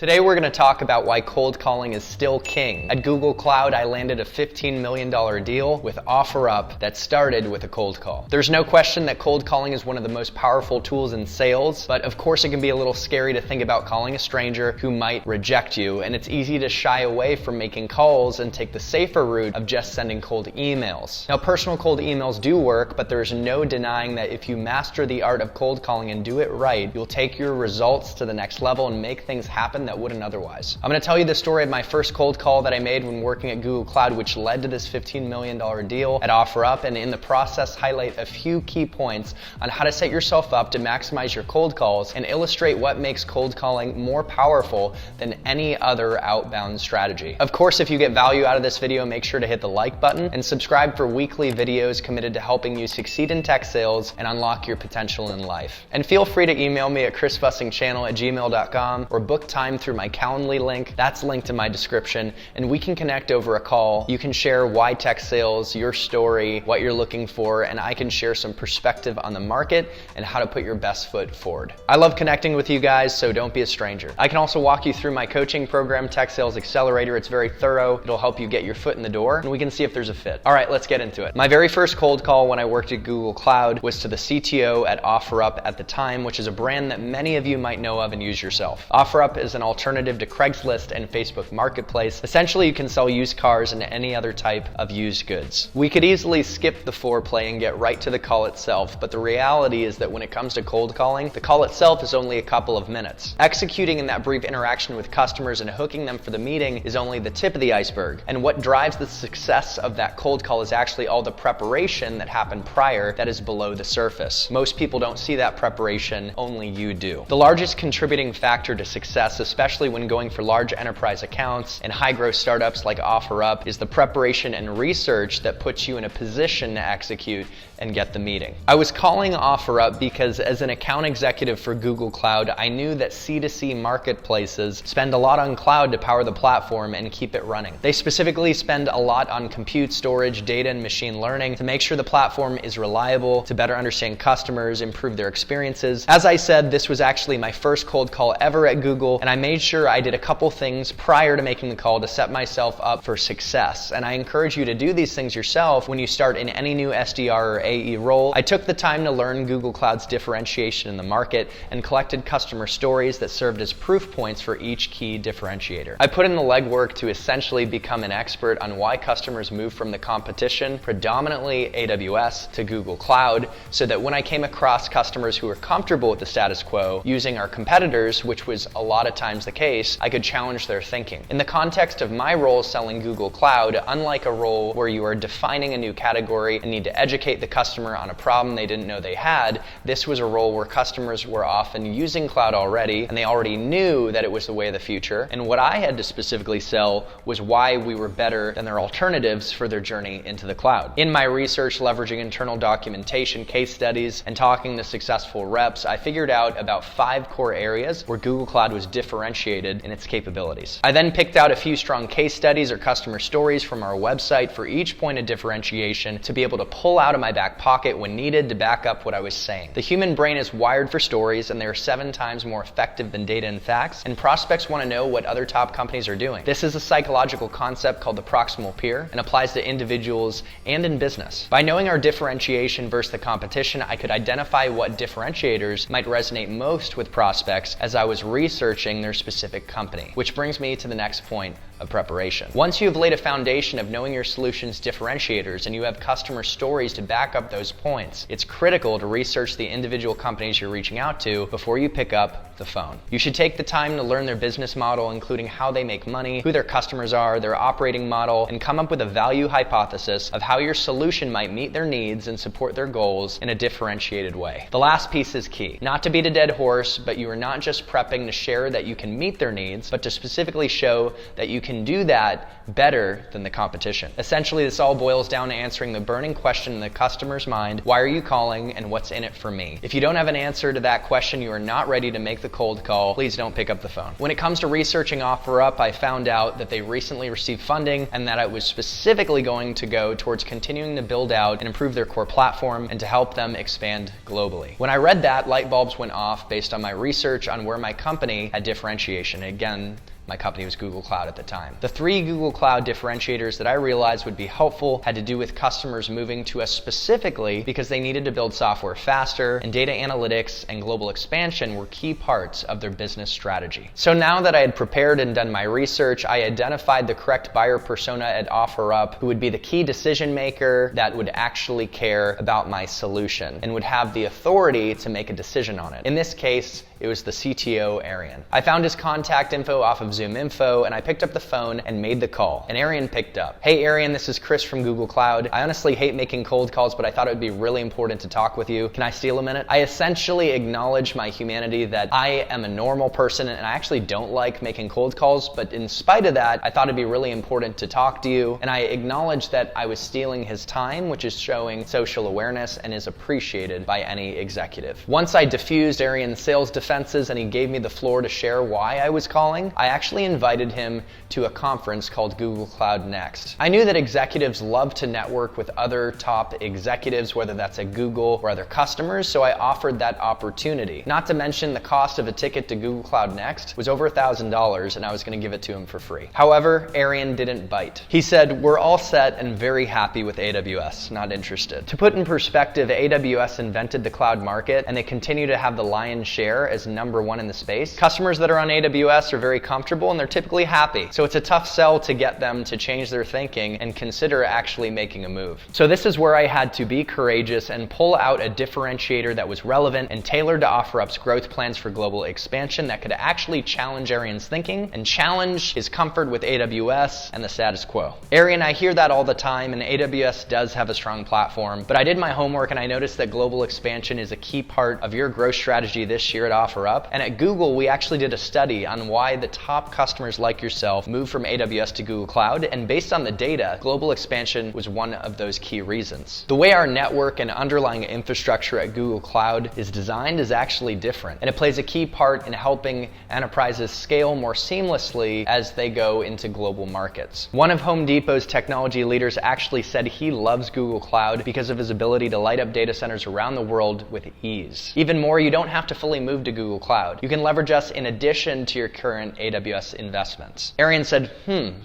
Today we're going to talk about why cold calling is still king. At Google Cloud, I landed a $15 million deal with OfferUp that started with a cold call. There's no question that cold calling is one of the most powerful tools in sales, but of course it can be a little scary to think about calling a stranger who might reject you, and it's easy to shy away from making calls and take the safer route of just sending cold emails. Now, personal cold emails do work, but there's no denying that if you master the art of cold calling and do it right, you'll take your results to the next level and make things happen that wouldn't otherwise. I'm going to tell you the story of my first cold call that I made when working at Google Cloud, which led to this $15 million deal at OfferUp, and in the process highlight a few key points on how to set yourself up to maximize your cold calls and illustrate what makes cold calling more powerful than any other outbound strategy. Of course, if you get value out of this video, make sure to hit the like button and subscribe for weekly videos committed to helping you succeed in tech sales and unlock your potential in life. And feel free to email me at chrisbussingchannel@gmail.com or book time through my Calendly link. That's linked in my description, and we can connect over a call. You can share why tech sales, your story, what you're looking for, and I can share some perspective on the market and how to put your best foot forward. I love connecting with you guys, so don't be a stranger. I can also walk you through my coaching program, Tech Sales Accelerator. It's very thorough. It'll help you get your foot in the door, and we can see if there's a fit. All right, let's get into it. My very first cold call when I worked at Google Cloud was to the CTO at OfferUp at the time, which is a brand that many of you might know of and use yourself. OfferUp is an alternative to Craigslist and Facebook Marketplace. Essentially, you can sell used cars and any other type of used goods. We could easily skip the foreplay and get right to the call itself, but the reality is that when it comes to cold calling, the call itself is only a couple of minutes. Executing in that brief interaction with customers and hooking them for the meeting is only the tip of the iceberg. And what drives the success of that cold call is actually all the preparation that happened prior that is below the surface. Most people don't see that preparation, only you do. The largest contributing factor to success, especially when going for large enterprise accounts and high growth startups like OfferUp, is the preparation and research that puts you in a position to execute and get the meeting. I was calling OfferUp because as an account executive for Google Cloud, I knew that C2C marketplaces spend a lot on cloud to power the platform and keep it running. They specifically spend a lot on compute, storage, data, and machine learning to make sure the platform is reliable, to better understand customers, improve their experiences. As I said, this was actually my first cold call ever at Google, and I made sure I did a couple things prior to making the call to set myself up for success. And I encourage you to do these things yourself when you start in any new SDR or AE role. I took the time to learn Google Cloud's differentiation in the market and collected customer stories that served as proof points for each key differentiator. I put in the legwork to essentially become an expert on why customers move from the competition, predominantly AWS, to Google Cloud, so that when I came across customers who were comfortable with the status quo using our competitors, which was a lot of times the case, I could challenge their thinking. In the context of my role selling Google Cloud, unlike a role where you are defining a new category and need to educate the customer on a problem they didn't know they had, this was a role where customers were often using cloud already, and they already knew that it was the way of the future. And what I had to specifically sell was why we were better than their alternatives for their journey into the cloud. In my research, leveraging internal documentation, case studies, and talking to successful reps, I figured out about 5 core areas where Google Cloud was differentiated in its capabilities. I then picked out a few strong case studies or customer stories from our website for each point of differentiation to be able to pull out of my back pocket when needed to back up what I was saying. The human brain is wired for stories, and they are 7 times more effective than data and facts, and prospects want to know what other top companies are doing. This is a psychological concept called the proximal peer and applies to individuals and in business. By knowing our differentiation versus the competition, I could identify what differentiators might resonate most with prospects as I was researching their specific company, which brings me to the next point of preparation. Once you have laid a foundation of knowing your solution's differentiators and you have customer stories to back up those points, it's critical to research the individual companies you're reaching out to before you pick up the phone. You should take the time to learn their business model, including how they make money, who their customers are, their operating model, and come up with a value hypothesis of how your solution might meet their needs and support their goals in a differentiated way. The last piece is key. Not to beat a dead horse, but you are not just prepping to share that you can meet their needs, but to specifically show that you can do that better than the competition. Essentially, this all boils down to answering the burning question in the customer's mind: why are you calling and what's in it for me? If you don't have an answer to that question, you are not ready to make the cold call. Please don't pick up the phone. When it comes to researching OfferUp, I found out that they recently received funding and that it was specifically going to go towards continuing to build out and improve their core platform and to help them expand globally. When I read that, light bulbs went off based on my research on where my company had differentiated differentiation. Again, my company was Google Cloud at the time. The 3 Google Cloud differentiators that I realized would be helpful had to do with customers moving to us specifically because they needed to build software faster, and data analytics and global expansion were key parts of their business strategy. So now that I had prepared and done my research, I identified the correct buyer persona at OfferUp who would be the key decision maker that would actually care about my solution and would have the authority to make a decision on it. In this case, it was the CTO, Arian. I found his contact info off of Zoom Info, and I picked up the phone and made the call. And Arian picked up. Hey Arian, this is Chris from Google Cloud. I honestly hate making cold calls, but I thought it would be really important to talk with you. Can I steal a minute? I essentially acknowledge my humanity that I am a normal person and I actually don't like making cold calls, but in spite of that, I thought it'd be really important to talk to you. And I acknowledged that I was stealing his time, which is showing social awareness and is appreciated by any executive. Once I diffused Arian's sales defenses and he gave me the floor to share why I was calling, I actually invited him to a conference called Google Cloud Next. I knew that executives love to network with other top executives, whether that's at Google or other customers, so I offered that opportunity. Not to mention the cost of a ticket to Google Cloud Next was over $1,000 and I was going to give it to him for free. However, Arian didn't bite. He said, "We're all set and very happy with AWS, not interested." To put in perspective, AWS invented the cloud market and they continue to have the lion's share as number 1 in the space. Customers that are on AWS are very comfortable and they're typically happy. So it's a tough sell to get them to change their thinking and consider actually making a move. So this is where I had to be courageous and pull out a differentiator that was relevant and tailored to OfferUp's growth plans for global expansion that could actually challenge Arian's thinking and challenge his comfort with AWS and the status quo. Arian, I hear that all the time, and AWS does have a strong platform, but I did my homework and I noticed that global expansion is a key part of your growth strategy this year at OfferUp. And at Google, we actually did a study on why the top customers like yourself moved from AWS to Google Cloud, and based on the data, global expansion was one of those key reasons. The way our network and underlying infrastructure at Google Cloud is designed is actually different, and it plays a key part in helping enterprises scale more seamlessly as they go into global markets. One of Home Depot's technology leaders actually said he loves Google Cloud because of his ability to light up data centers around the world with ease. Even more, you don't have to fully move to Google Cloud. You can leverage us in addition to your current AWS investments. Arian said,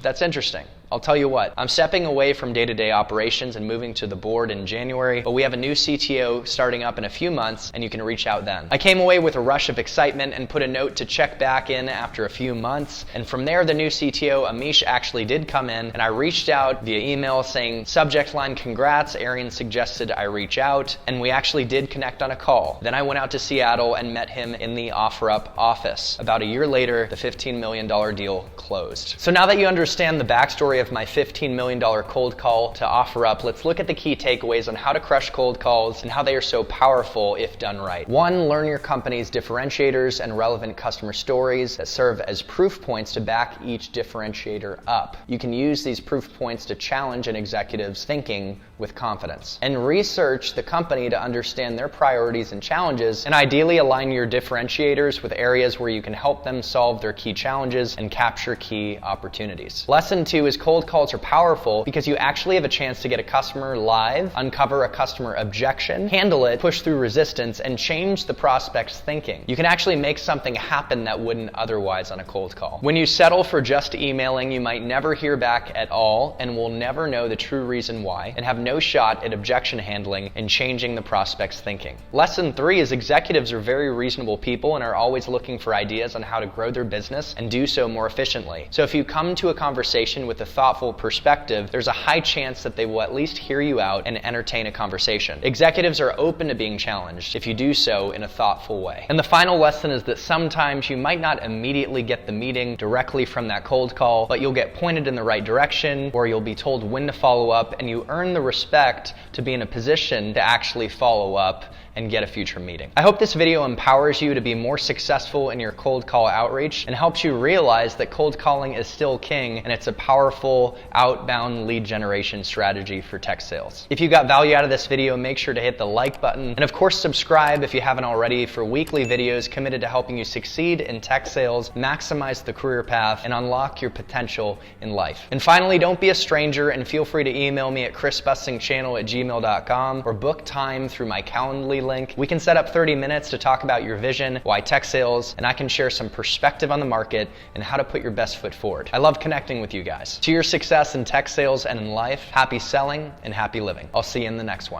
that's interesting. I'll tell you what, I'm stepping away from day-to-day operations and moving to the board in January, but we have a new CTO starting up in a few months and you can reach out then. I came away with a rush of excitement and put a note to check back in after a few months, and from there the new CTO, Amish, actually did come in, and I reached out via email saying, subject line, congrats, Arian suggested I reach out, and we actually did connect on a call. Then I went out to Seattle and met him in the OfferUp office. About a year later, the $15 million deal closed. So now that you understand the backstory of my $15 million cold call to OfferUp, let's look at the key takeaways on how to crush cold calls and how they are so powerful if done right. 1, learn your company's differentiators and relevant customer stories that serve as proof points to back each differentiator up. You can use these proof points to challenge an executive's thinking with confidence. And research the company to understand their priorities and challenges, and ideally align your differentiators with areas where you can help them solve their key challenges and capture key opportunities. Lesson 2 is cold calls are powerful because you actually have a chance to get a customer live, uncover a customer objection, handle it, push through resistance, and change the prospect's thinking. You can actually make something happen that wouldn't otherwise on a cold call. When you settle for just emailing, you might never hear back at all and will never know the true reason why, and have no shot at objection handling and changing the prospect's thinking. Lesson 3 is executives are very reasonable people and are always looking for ideas on how to grow their business and do so more efficiently. So if you come to a conversation with a thoughtful perspective, there's a high chance that they will at least hear you out and entertain a conversation. Executives are open to being challenged if you do so in a thoughtful way. And the final lesson is that sometimes you might not immediately get the meeting directly from that cold call, but you'll get pointed in the right direction, or you'll be told when to follow up, and you earn the respect to be in a position to actually follow up and get a future meeting. I hope this video empowers you to be more successful in your cold call outreach and helps you realize that cold calling is still king and it's a powerful outbound lead generation strategy for tech sales. If you got value out of this video, make sure to hit the like button, and of course subscribe if you haven't already for weekly videos committed to helping you succeed in tech sales, maximize the career path, and unlock your potential in life. And finally, don't be a stranger and feel free to email me at chrisbussingchannel@gmail.com or book time through my Calendly link. We can set up 30 minutes to talk about your vision, why tech sales, and I can share some perspective on the market and how to put your best foot forward. I love connecting with you guys. To your success in tech sales and in life, happy selling and happy living. I'll see you in the next one.